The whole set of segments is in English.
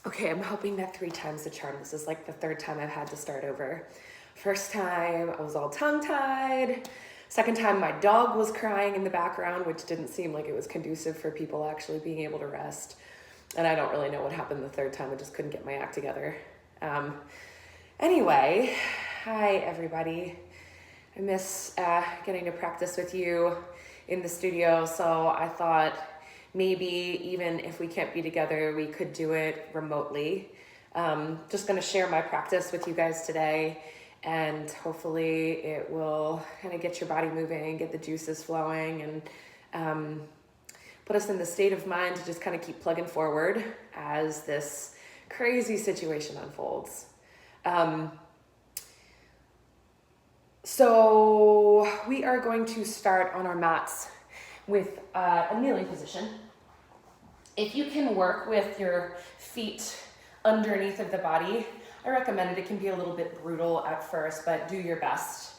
Okay, I'm hoping that 3 times the charm. This is like the 3rd time I've had to start over. First time, I was all tongue-tied. Second time, my dog was crying in the background, which didn't seem like it was conducive for people actually being able to rest. And I don't really know what happened the 3rd time. I just couldn't get my act together. Anyway, hi everybody. I miss getting to practice with you in the studio, so I thought maybe even if we can't be together, we could do it remotely. Just gonna share my practice with you guys today, and hopefully it will kind of get your body moving, get the juices flowing, and put us in the state of mind to just kind of keep plugging forward as this crazy situation unfolds. So we are going to start on our mats with a kneeling position. If you can work with your feet underneath of the body, I recommend it. It can be a little bit brutal at first, but do your best.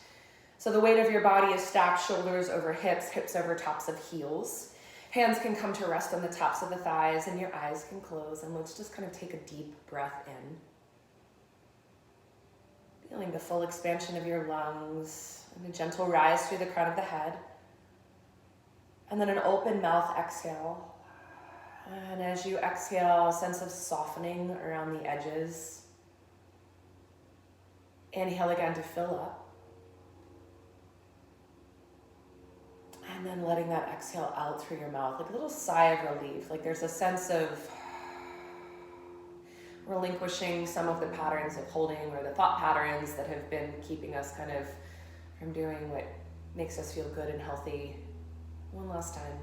So the weight of your body is stacked, shoulders over hips, hips over tops of heels. Hands can come to rest on the tops of the thighs, and your eyes can close. And let's just kind of take a deep breath in. Feeling the full expansion of your lungs and a gentle rise through the crown of the head. And then an open mouth exhale. And as you exhale, a sense of softening around the edges. Inhale again to fill up. And then letting that exhale out through your mouth, like a little sigh of relief. Like there's a sense of relinquishing some of the patterns of holding or the thought patterns that have been keeping us kind of from doing what makes us feel good and healthy. One last time.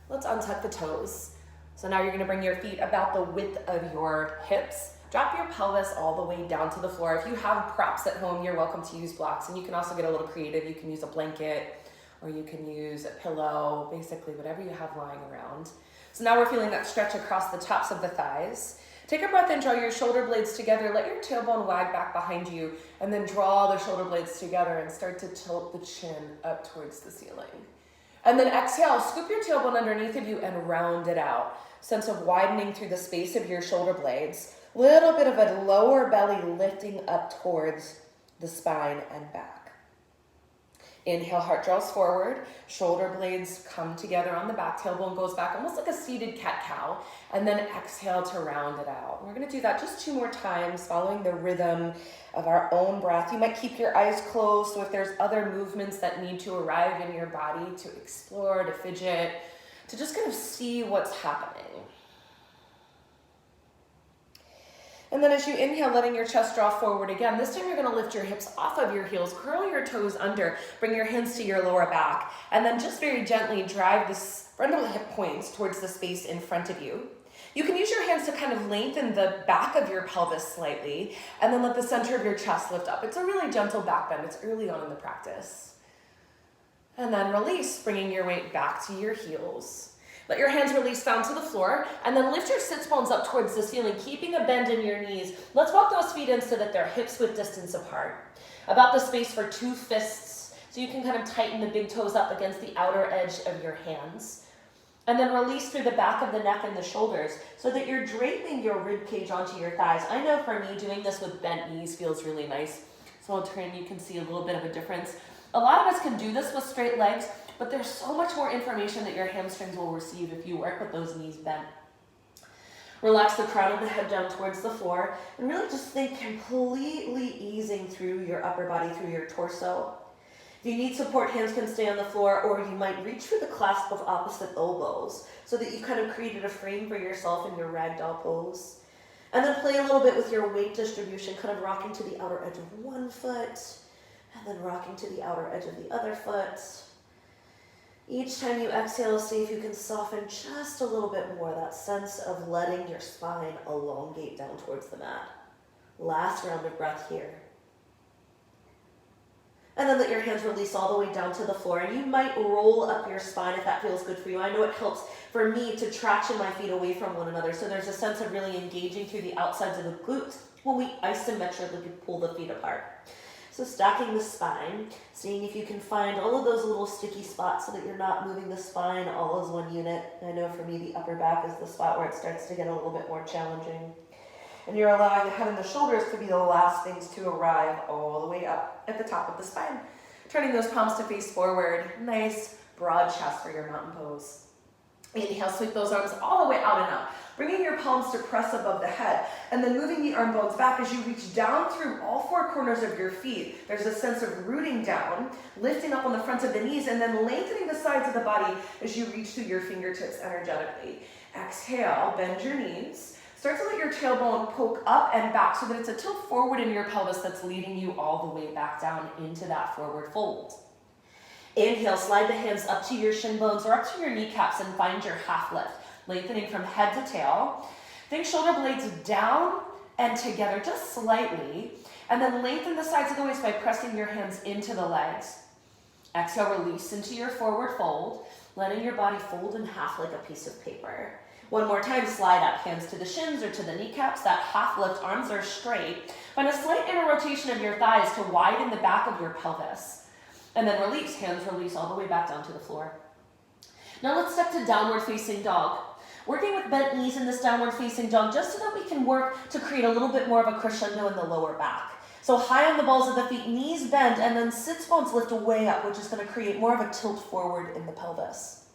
Let's untuck the toes. So now you're going to bring your feet about the width of your hips. Drop your pelvis all the way down to the floor. If you have props at home, you're welcome to use blocks. And you can also get a little creative. You can use a blanket or you can use a pillow, basically whatever you have lying around. So now we're feeling that stretch across the tops of the thighs. Take a breath in, draw your shoulder blades together. Let your tailbone wag back behind you and then draw the shoulder blades together and start to tilt the chin up towards the ceiling. And then exhale, scoop your tailbone underneath of you and round it out. Sense of widening through the space of your shoulder blades. Little bit of a lower belly lifting up towards the spine and back. Inhale, heart draws forward. Shoulder blades come together on the back. Tailbone goes back, almost like a seated cat-cow. And then exhale to round it out. We're going to do that just 2 more times, following the rhythm of our own breath. You might keep your eyes closed, so if there's other movements that need to arrive in your body to explore, to fidget, to just kind of see what's happening. And then as you inhale, letting your chest draw forward again. This time you're going to lift your hips off of your heels, curl your toes under, bring your hands to your lower back, and then just very gently drive the front of the hip points towards the space in front of you. You can use your hands to kind of lengthen the back of your pelvis slightly, and then let the center of your chest lift up. It's a really gentle back bend. It's early on in the practice. And then release, bringing your weight back to your heels. Let your hands release down to the floor, and then lift your sits bones up towards the ceiling, keeping a bend in your knees. Let's walk those feet in so that they're hips width distance apart. About the space for 2 fists, so you can kind of tighten the big toes up against the outer edge of your hands. And then release through the back of the neck and the shoulders so that you're draping your rib cage onto your thighs. I know for me, doing this with bent knees feels really nice. So I'll turn, you can see a little bit of a difference. A lot of us can do this with straight legs, but there's so much more information that your hamstrings will receive if you work with those knees bent. Relax the crown of the head down towards the floor and really just think completely easing through your upper body, through your torso. If you need support, hands can stay on the floor, or you might reach for the clasp of opposite elbows so that you kind of created a frame for yourself in your ragdoll pose. And then play a little bit with your weight distribution, kind of rocking to the outer edge of one foot and then rocking to the outer edge of the other foot. Each time you exhale, see if you can soften just a little bit more, that sense of letting your spine elongate down towards the mat. Last round of breath here. And then let your hands release all the way down to the floor. And you might roll up your spine if that feels good for you. I know it helps for me to traction my feet away from one another. So there's a sense of really engaging through the outsides of the glutes when we isometrically pull the feet apart. So stacking the spine, seeing if you can find all of those little sticky spots so that you're not moving the spine all as one unit. I know for me the upper back is the spot where it starts to get a little bit more challenging. And you're allowing the head and the shoulders to be the last things to arrive all the way up at the top of the spine. Turning those palms to face forward, nice broad chest for your mountain pose. Inhale, sweep those arms all the way out and up, bringing your palms to press above the head, and then moving the arm bones back as you reach down through all four corners of your feet. There's a sense of rooting down, lifting up on the fronts of the knees, and then lengthening the sides of the body as you reach through your fingertips energetically. Exhale, bend your knees. Start to let your tailbone poke up and back so that it's a tilt forward in your pelvis that's leading you all the way back down into that forward fold. Inhale, slide the hands up to your shin bones or up to your kneecaps and find your half lift, lengthening from head to tail. Think shoulder blades down and together just slightly, and then lengthen the sides of the waist by pressing your hands into the legs. Exhale, release into your forward fold, letting your body fold in half like a piece of paper. One more time, slide up, hands to the shins or to the kneecaps, that half lift, arms are straight. Find a slight inner rotation of your thighs to widen the back of your pelvis. And then release, hands release all the way back down to the floor. Now let's step to downward facing dog. Working with bent knees in this downward facing dog just so that we can work to create a little bit more of a crescendo in the lower back. So high on the balls of the feet, knees bend, and then sits bones lift way up, which is going to create more of a tilt forward in the pelvis.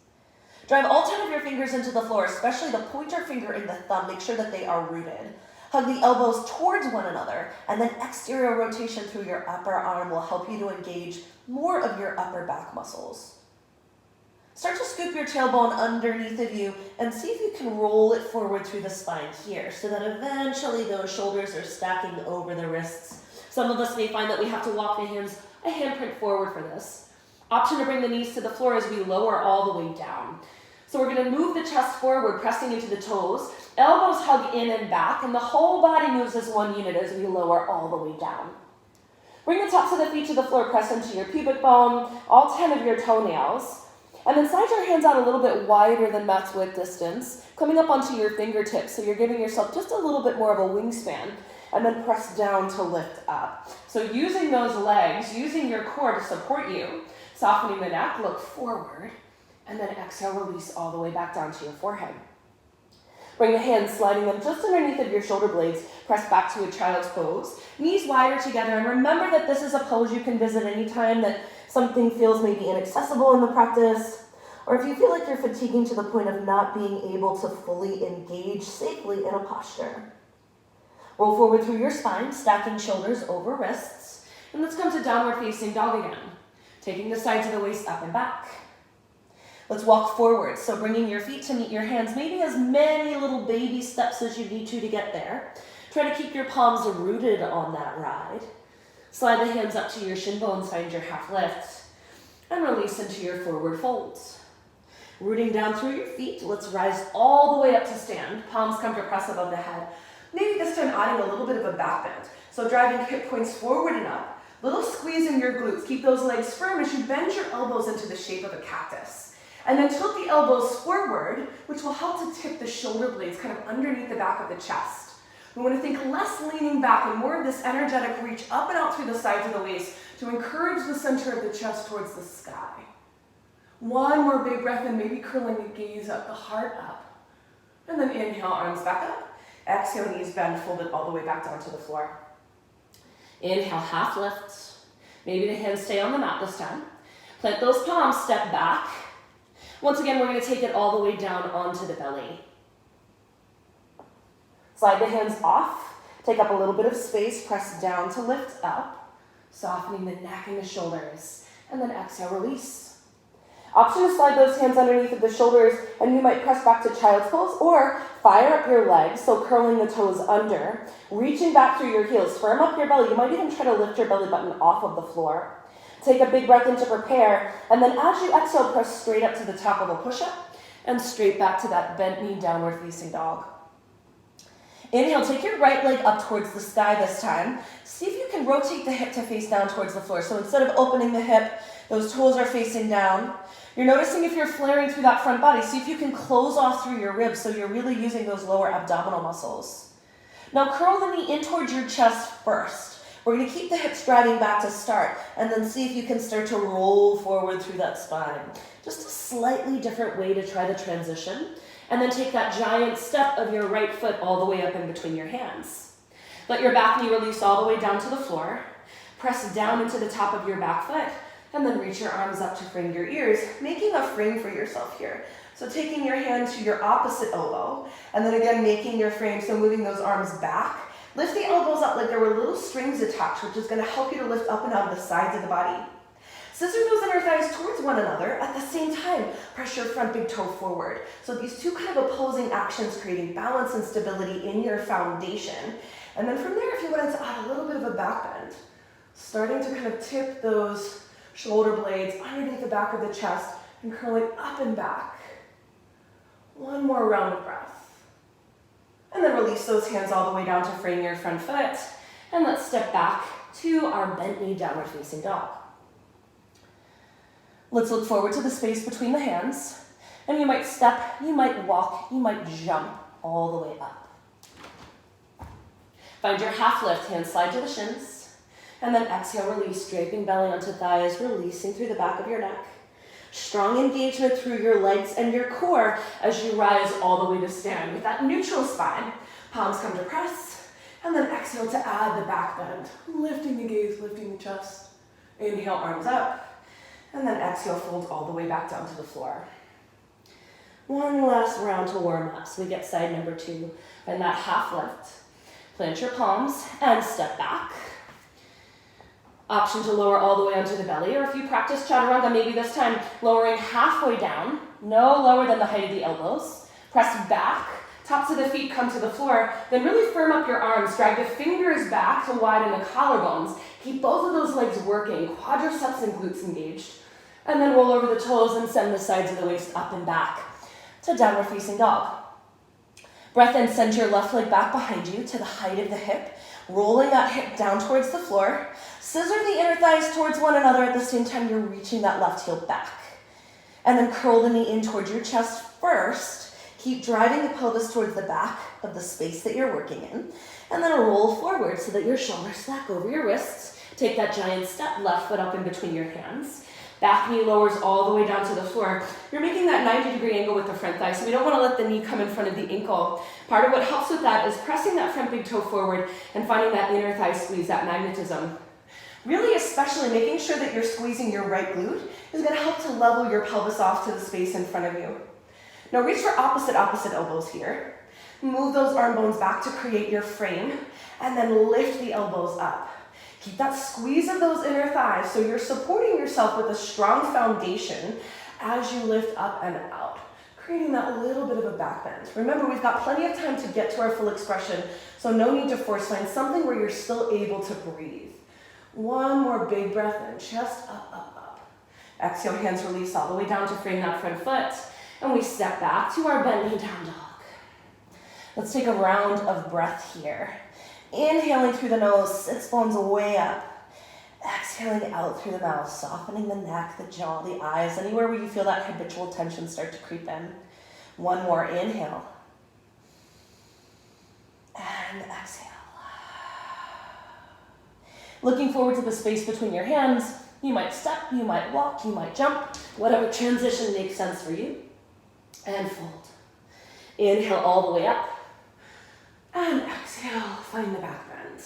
Drive all 10 of your fingers into the floor, especially the pointer finger and the thumb. Make sure that they are rooted. Hug the elbows towards one another, and then exterior rotation through your upper arm will help you to engage more of your upper back muscles. Start to scoop your tailbone underneath of you and see if you can roll it forward through the spine here so that eventually those shoulders are stacking over the wrists. Some of us may find that we have to walk the hands a handprint forward for this. Option to bring the knees to the floor as we lower all the way down. So we're going to move the chest forward, pressing into the toes. Elbows hug in and back, and the whole body moves as one unit as we lower all the way down. Bring the tops of the feet to the floor, press into your pubic bone, all 10 of your toenails. And then slide your hands out a little bit wider than mat's width distance, coming up onto your fingertips. So you're giving yourself just a little bit more of a wingspan. And then press down to lift up. So using those legs, using your core to support you, softening the neck, look forward. And then exhale, release all the way back down to your forehead. Bring the hands, sliding them just underneath of your shoulder blades. Press back to a child's pose. Knees wider together. And remember that this is a pose you can visit anytime that something feels maybe inaccessible in the practice. Or if you feel like you're fatiguing to the point of not being able to fully engage safely in a posture. Roll forward through your spine, stacking shoulders over wrists. And let's come to downward facing dog again. Taking the sides of the waist up and back. Let's walk forward, so bringing your feet to meet your hands, maybe as many little baby steps as you need to get there. Try to keep your palms rooted on that ride. Slide the hands up to your shin bones, find your half lift, and release into your forward folds. Rooting down through your feet, let's rise all the way up to stand. Palms come to press above the head. Maybe this time adding a little bit of a back bend. So driving hip points forward and up. Little squeeze in your glutes. Keep those legs firm as you bend your elbows into the shape of a cactus. And then tilt the elbows forward, which will help to tip the shoulder blades kind of underneath the back of the chest. We want to think less leaning back and more of this energetic reach up and out through the sides of the waist to encourage the center of the chest towards the sky. One more big breath in, maybe curling the gaze up, the heart up. And then inhale, arms back up. Exhale, knees bend, fold it all the way back down to the floor. Inhale, half lift. Maybe the hands stay on the mat this time. Plant those palms, step back. Once again, we're going to take it all the way down onto the belly. Slide the hands off. Take up a little bit of space. Press down to lift up. Softening the neck and the shoulders. And then exhale, release. Option to slide those hands underneath of the shoulders, and you might press back to child's pose, or fire up your legs, so curling the toes under, reaching back through your heels. Firm up your belly. You might even try to lift your belly button off of the floor. Take a big breath in to prepare, and then as you exhale, press straight up to the top of a push-up, and straight back to that bent knee downward facing dog. Inhale, take your right leg up towards the sky this time. See if you can rotate the hip to face down towards the floor. So instead of opening the hip, those toes are facing down. You're noticing if you're flaring through that front body. See if you can close off through your ribs so you're really using those lower abdominal muscles. Now curl the knee in towards your chest first. We're going to keep the hips driving back to start, and then see if you can start to roll forward through that spine. Just a slightly different way to try the transition. And then take that giant step of your right foot all the way up in between your hands. Let your back knee release all the way down to the floor. Press down into the top of your back foot, and then reach your arms up to frame your ears, making a frame for yourself here. So taking your hand to your opposite elbow, and then again making your frame, so moving those arms back. Lift the elbows up like there were little strings attached, which is going to help you to lift up and out of the sides of the body. Scissor those inner thighs towards one another. At the same time, press your front big toe forward. So these two kind of opposing actions, creating balance and stability in your foundation. And then from there, if you wanted to add a little bit of a back bend, starting to kind of tip those shoulder blades underneath the back of the chest and curling up and back. One more round of breath. And then release those hands all the way down to frame your front foot. And let's step back to our bent knee downward facing dog. Let's look forward to the space between the hands. And you might step, you might walk, you might jump all the way up. Find your half lift, hands slide to the shins. And then exhale, release, draping belly onto thighs, releasing through the back of your neck. Strong engagement through your legs and your core as you rise all the way to stand with that neutral spine. Palms come to press, and then exhale to add the back bend. Lifting the gaze, lifting the chest. Inhale, arms up, and then exhale, fold all the way back down to the floor. One last round to warm up, so we get side number 2. And that half lift. Plant your palms and step back. Option to lower all the way onto the belly, or if you practice chaturanga, maybe this time lowering halfway down, no lower than the height of the elbows. Press back, tops of the feet come to the floor, then really firm up your arms, drag the fingers back to widen the collarbones. Keep both of those legs working, quadriceps and glutes engaged. And then roll over the toes and send the sides of the waist up and back to downward facing dog. Breath in, send your left leg back behind you to the height of the hip, rolling that hip down towards the floor. Scissor the inner thighs towards one another at the same time you're reaching that left heel back. And then curl the knee in towards your chest first. Keep driving the pelvis towards the back of the space that you're working in. And then roll forward so that your shoulders stack over your wrists. Take that giant step, left foot up in between your hands. Back knee lowers all the way down to the floor. You're making that 90-degree angle with the front thigh, so we don't want to let the knee come in front of the ankle. Part of what helps with that is pressing that front big toe forward and finding that inner thigh squeeze, that magnetism. Really, especially making sure that you're squeezing your right glute is going to help to level your pelvis off to the space in front of you. Now reach for opposite elbows here. Move those arm bones back to create your frame, and then lift the elbows up. Keep that squeeze of those inner thighs so you're supporting yourself with a strong foundation as you lift up and out, creating that little bit of a back bend. Remember, we've got plenty of time to get to our full expression, so no need to force. Find something where you're still able to breathe. One more big breath in, chest up, up, up. Exhale, hands release all the way down to frame that front foot, and we step back to our bent knee down dog. Let's take a round of breath here. Inhaling through the nose, sits bones way up. Exhaling out through the mouth, softening the neck, the jaw, the eyes, anywhere where you feel that habitual tension start to creep in. One more inhale. And exhale. Looking forward to the space between your hands. You might step, you might walk, you might jump, whatever transition makes sense for you. And fold. Inhale all the way up. And exhale, find the back bend.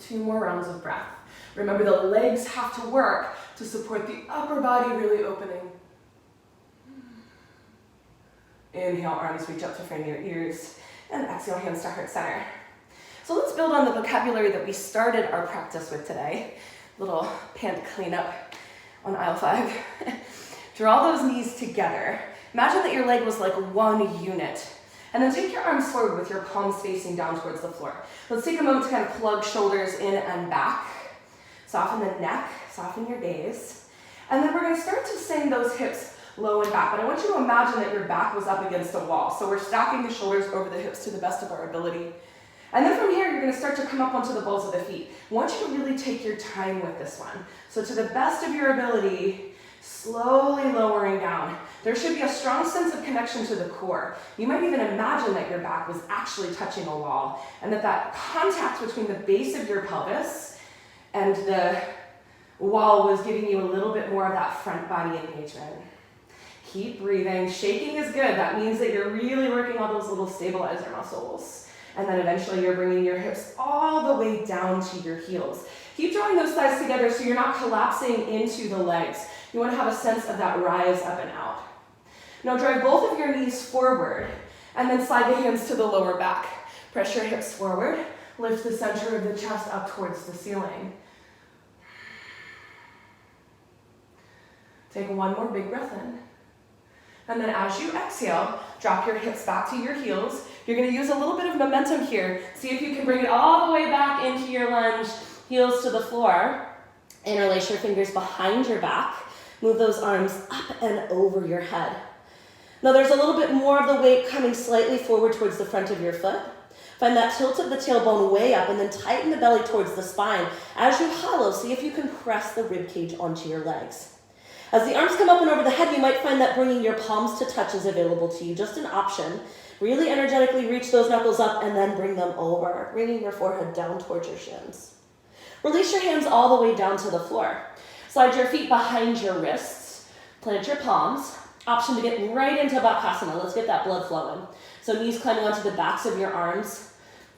2 more rounds of breath. Remember, the legs have to work to support the upper body really opening. Inhale, arms reach up to frame your ears. And exhale, hands to heart center. So let's build on the vocabulary that we started our practice with today. Little pant cleanup on aisle 5. Draw those knees together. Imagine that your leg was like one unit. And then take your arms forward with your palms facing down towards the floor. Let's take a moment to kind of plug shoulders in and back. Soften the neck, soften your gaze. And then we're going to start to send those hips low and back. But I want you to imagine that your back was up against a wall. So we're stacking the shoulders over the hips to the best of our ability. And then from here, you're going to start to come up onto the balls of the feet. I want you to really take your time with this one. So to the best of your ability, slowly lowering down. There should be a strong sense of connection to the core. You might even imagine that your back was actually touching a wall and that contact between the base of your pelvis and the wall was giving you a little bit more of that front body engagement. Keep breathing. Shaking is good. That means that you're really working all those little stabilizer muscles. And then eventually you're bringing your hips all the way down to your heels. Keep drawing those thighs together so you're not collapsing into the legs. You want to have a sense of that rise up and out. Now drive both of your knees forward and then slide the hands to the lower back. Press your hips forward. Lift the center of the chest up towards the ceiling. Take one more big breath in. And then as you exhale, drop your hips back to your heels. You're going to use a little bit of momentum here. See if you can bring it all the way back into your lunge, heels to the floor. Interlace your fingers behind your back. Move those arms up and over your head. Now there's a little bit more of the weight coming slightly forward towards the front of your foot. Find that tilt of the tailbone way up and then tighten the belly towards the spine. As you hollow, see if you can press the rib cage onto your legs. As the arms come up and over the head, you might find that bringing your palms to touch is available to you, just an option. Really energetically reach those knuckles up and then bring them over, bringing your forehead down towards your shins. Release your hands all the way down to the floor. Slide your feet behind your wrists, plant your palms. Option to get right into Bakasana. Let's get that blood flowing. So knees climbing onto the backs of your arms.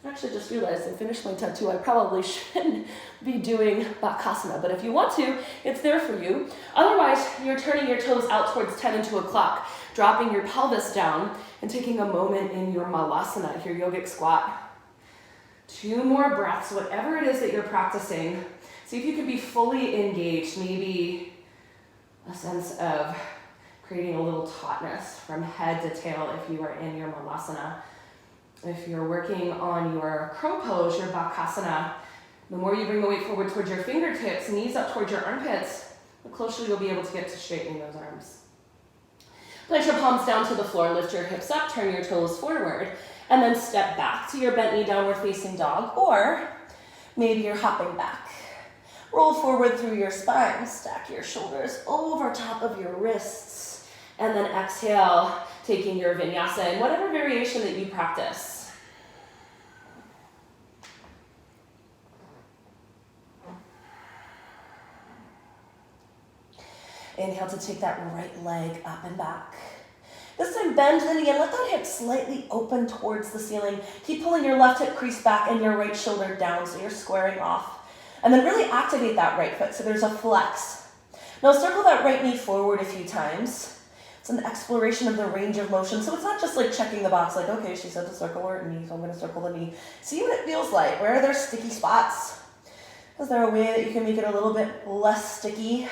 I actually just realized I finished my tattoo. I probably shouldn't be doing Bakasana, but if you want to, it's there for you. Otherwise, you're turning your toes out towards 10 and 2 o'clock, dropping your pelvis down and taking a moment in your Malasana, your yogic squat. 2 more breaths, whatever it is that you're practicing. See if you can be fully engaged, maybe a sense of creating a little tautness from head to tail if you are in your Malasana. If you're working on your crow pose, your Bakasana, the more you bring the weight forward towards your fingertips, knees up towards your armpits, the closer you'll be able to get to straightening those arms. Place your palms down to the floor, lift your hips up, turn your toes forward, and then step back to your bent knee downward facing dog, or maybe you're hopping back. Roll forward through your spine, stack your shoulders over top of your wrists, and then exhale, taking your vinyasa in whatever variation that you practice. Inhale to take that right leg up and back. This time bend the knee and let that hip slightly open towards the ceiling. Keep pulling your left hip crease back and your right shoulder down so you're squaring off. And then really activate that right foot so there's a flex. Now circle that right knee forward a few times. It's an exploration of the range of motion. So it's not just like checking the box, like, okay, she said to circle her knee, so I'm going to circle the knee. See what it feels like. Where are there sticky spots? Is there a way that you can make it a little bit less sticky?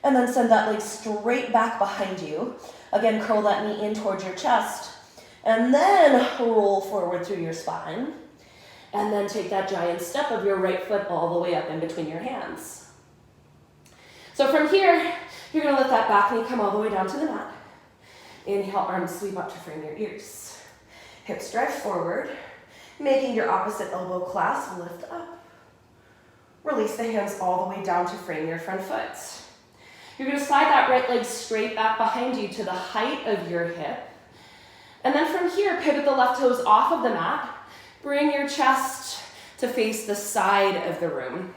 And then send that leg straight back behind you. Again, curl that knee in towards your chest. And then roll forward through your spine. And then take that giant step of your right foot all the way up in between your hands. So from here, you're going to let that back knee come all the way down to the mat. Inhale, arms sweep up to frame your ears. Hips drive forward, making your opposite elbow clasp lift up. Release the hands all the way down to frame your front foot. You're going to slide that right leg straight back behind you to the height of your hip. And then from here, pivot the left toes off of the mat. Bring your chest to face the side of the room.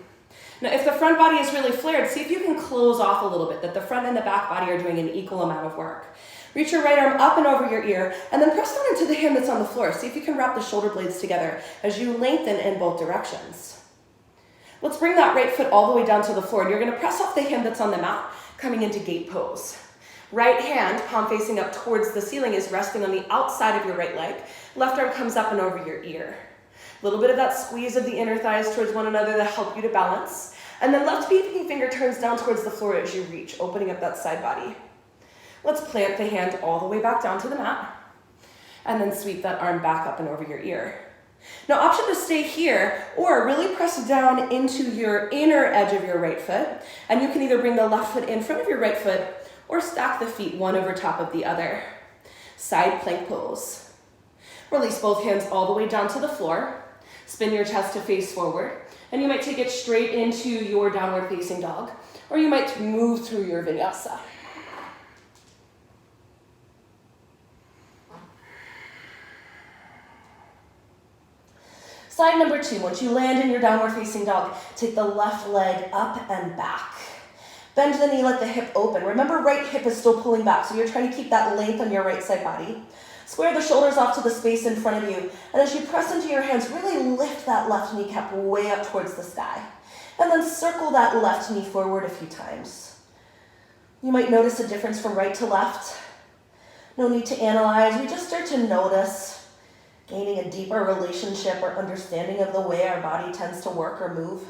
Now, if the front body is really flared, see if you can close off a little bit, that the front and the back body are doing an equal amount of work. Reach your right arm up and over your ear, and then press down into the hand that's on the floor. See if you can wrap the shoulder blades together as you lengthen in both directions. Let's bring that right foot all the way down to the floor, and you're going to press off the hand that's on the mat, coming into gate pose. Right hand, palm facing up towards the ceiling, is resting on the outside of your right leg. Left arm comes up and over your ear. A little bit of that squeeze of the inner thighs towards one another to help you to balance. And then left pinky finger turns down towards the floor as you reach, opening up that side body. Let's plant the hand all the way back down to the mat. And then sweep that arm back up and over your ear. Now, option to stay here, or really press down into your inner edge of your right foot. And you can either bring the left foot in front of your right foot, or stack the feet one over top of the other. Side plank pose. Release both hands all the way down to the floor. Spin your chest to face forward. And you might take it straight into your downward facing dog. or you might move through your vinyasa. Side number 2, once you land in your downward facing dog, take the left leg up and back. Bend the knee, let the hip open. Remember, right hip is still pulling back, so you're trying to keep that length on your right side body. Square the shoulders off to the space in front of you, and as you press into your hands, really lift that left kneecap way up towards the sky. And then circle that left knee forward a few times. You might notice a difference from right to left. No need to analyze, we just start to notice, gaining a deeper relationship or understanding of the way our body tends to work or move.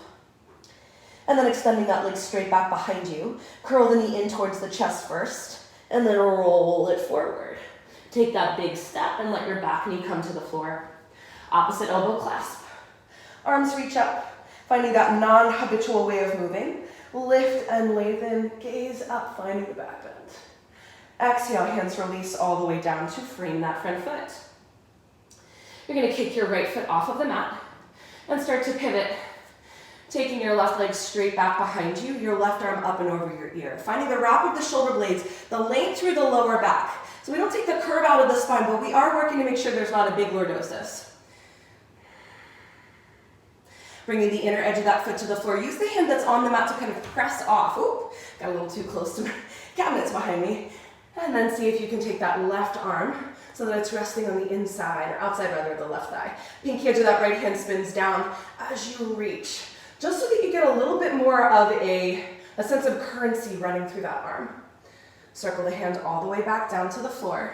And then extending that leg straight back behind you. Curl the knee in towards the chest first, and then roll it forward. Take that big step and let your back knee come to the floor. Opposite elbow clasp. Arms reach up, finding that non-habitual way of moving. Lift and lengthen, gaze up, finding the back bend. Exhale, hands release all the way down to frame that front foot. You're going to kick your right foot off of the mat and start to pivot, taking your left leg straight back behind you, your left arm up and over your ear. Finding the wrap of the shoulder blades, the length through the lower back. So we don't take the curve out of the spine, but we are working to make sure there's not a big lordosis. Bringing the inner edge of that foot to the floor. Use the hand that's on the mat to kind of press off. Oop, got a little too close to my cabinets behind me. And then see if you can take that left arm so that it's resting on the inside, or outside rather, of the left thigh. Pinky edge of that right hand spins down as you reach, just so that you get a little bit more of a sense of currency running through that arm. Circle the hand all the way back down to the floor.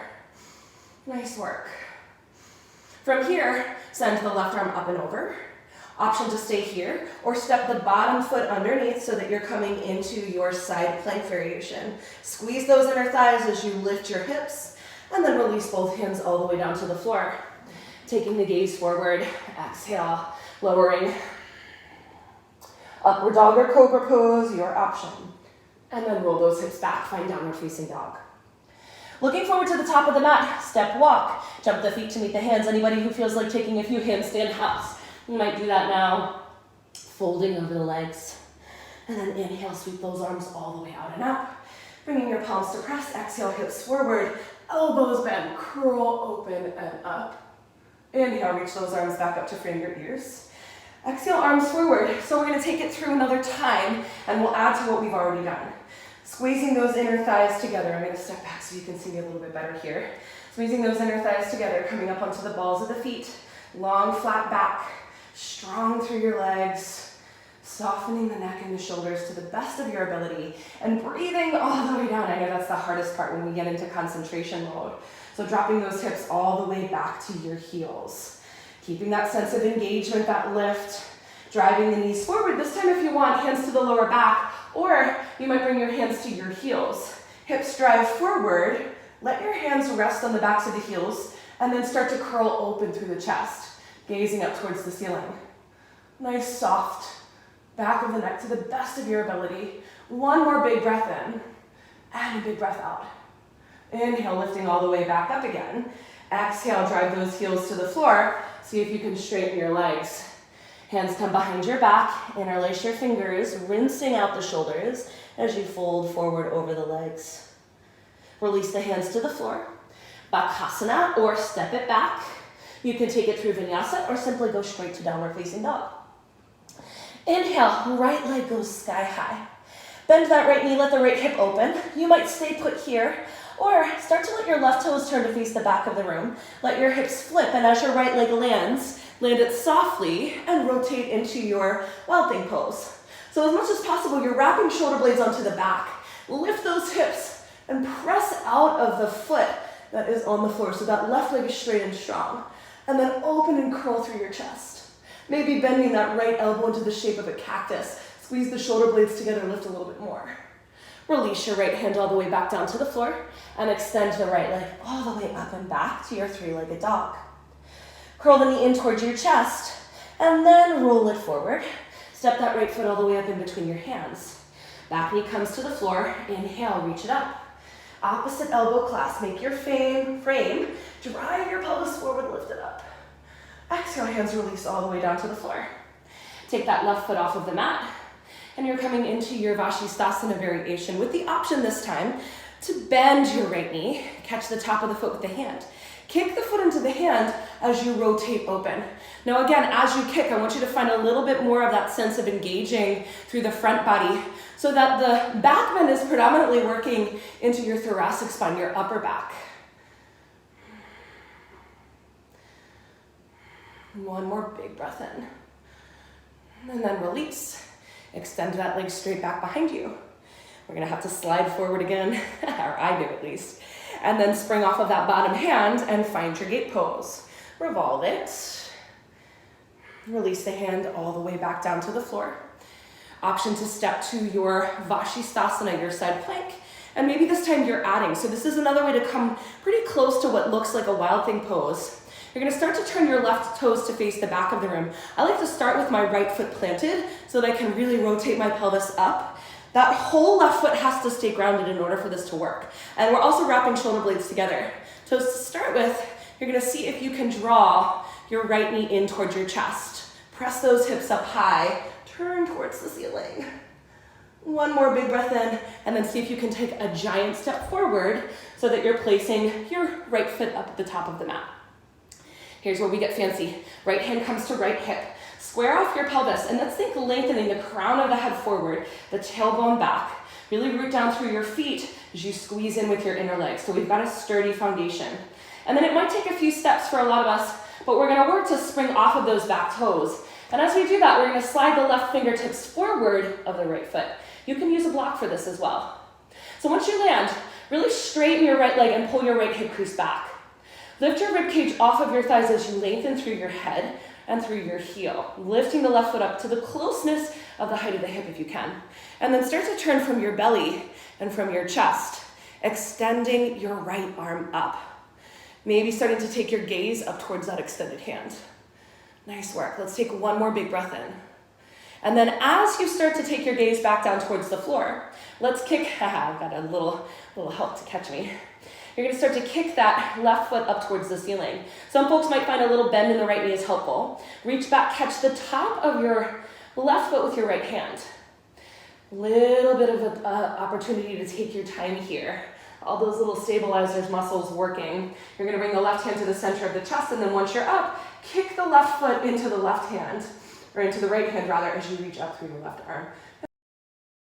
Nice work. From here, send the left arm up and over. Option to stay here, or step the bottom foot underneath so that you're coming into your side plank variation. Squeeze those inner thighs as you lift your hips, and then release both hands all the way down to the floor. Taking the gaze forward, exhale, lowering. Upward dog or cobra pose, your option. And then roll those hips back, find downward facing dog. Looking forward to the top of the mat, step walk. Jump the feet to meet the hands. Anybody who feels like taking a few handstand hops, you might do that now. Folding over the legs. And then inhale, sweep those arms all the way out and up. Bringing your palms to press, exhale, hips forward. Elbows bend, curl open and up. Inhale, reach those arms back up to frame your ears. Exhale, arms forward. So we're going to take it through another time, and we'll add to what we've already done. Squeezing those inner thighs together. I'm going to step back so you can see me a little bit better here. Squeezing those inner thighs together, coming up onto the balls of the feet. Long, flat back. Strong through your legs. Softening the neck and the shoulders to the best of your ability. And breathing all the way down. I know that's the hardest part when we get into concentration mode. So dropping those hips all the way back to your heels. Keeping that sense of engagement, that lift. Driving the knees forward. This time if you want, hands to the lower back. Or you might bring your hands to your heels. Hips drive forward. Let your hands rest on the backs of the heels. And then start to curl open through the chest. Gazing up towards the ceiling. Nice soft back of the neck to the best of your ability. One more big breath in. And a big breath out. Inhale, lifting all the way back up again. Exhale, drive those heels to the floor. See if you can straighten your legs. Hands come behind your back. Interlace your fingers, rinsing out the shoulders as you fold forward over the legs. Release the hands to the floor. Bakasana, or step it back. You can take it through Vinyasa or simply go straight to downward facing dog. Inhale, right leg goes sky high. Bend that right knee, let the right hip open. You might stay put here, or start to let your left toes turn to face the back of the room. Let your hips flip, and as your right leg lands, land it softly and rotate into your wild thing pose. So as much as possible, you're wrapping shoulder blades onto the back. Lift those hips and press out of the foot that is on the floor so that left leg is straight and strong. And then open and curl through your chest. Maybe bending that right elbow into the shape of a cactus. Squeeze the shoulder blades together, lift a little bit more. Release your right hand all the way back down to the floor and extend the right leg all the way up and back to your three-legged dog. Curl the knee in towards your chest and then roll it forward. Step that right foot all the way up in between your hands. Back knee comes to the floor. Inhale, reach it up. Opposite elbow clasp. Make your frame. Drive your pelvis forward, lift it up. Exhale, hands release all the way down to the floor. Take that left foot off of the mat. And you're coming into your Vashisthasana variation with the option this time to bend your right knee, catch the top of the foot with the hand. Kick the foot into the hand as you rotate open. Now again, as you kick, I want you to find a little bit more of that sense of engaging through the front body so that the back bend is predominantly working into your thoracic spine, your upper back. One more big breath in. And then release. Extend that leg straight back behind you. We're gonna have to slide forward again, or I do at least. And then spring off of that bottom hand and find your gate pose. Revolve it. Release the hand all the way back down to the floor. Option to step to your Vashisthasana, your side plank. And maybe this time you're adding. So this is another way to come pretty close to what looks like a Wild Thing pose. You're gonna start to turn your left toes to face the back of the room. I like to start with my right foot planted so that I can really rotate my pelvis up. That whole left foot has to stay grounded in order for this to work. And we're also wrapping shoulder blades together. So to start with, you're gonna see if you can draw your right knee in towards your chest. Press those hips up high, turn towards the ceiling. One more big breath in, and then see if you can take a giant step forward so that you're placing your right foot up at the top of the mat. Here's where we get fancy. Right hand comes to right hip. Square off your pelvis, and let's think lengthening the crown of the head forward, the tailbone back. Really root down through your feet as you squeeze in with your inner legs. So we've got a sturdy foundation. And then it might take a few steps for a lot of us, but we're gonna work to spring off of those back toes. And as we do that, we're gonna slide the left fingertips forward of the right foot. You can use a block for this as well. So once you land, really straighten your right leg and pull your right hip crease back. Lift your rib cage off of your thighs as you lengthen through your head and through your heel, lifting the left foot up to the closeness of the height of the hip if you can. And then start to turn from your belly and from your chest, extending your right arm up. Maybe starting to take your gaze up towards that extended hand. Nice work. Let's take one more big breath in. And then as you start to take your gaze back down towards the floor, let's kick, I've got a little help to catch me. You're gonna start to kick that left foot up towards the ceiling. Some folks might find a little bend in the right knee is helpful. Reach back, catch the top of your left foot with your right hand. Little bit of an opportunity to take your time here. All those little stabilizers muscles working. You're gonna bring the left hand to the center of the chest, and then once you're up, kick the left foot into the left hand, or into the right hand rather, as you reach up through your left arm.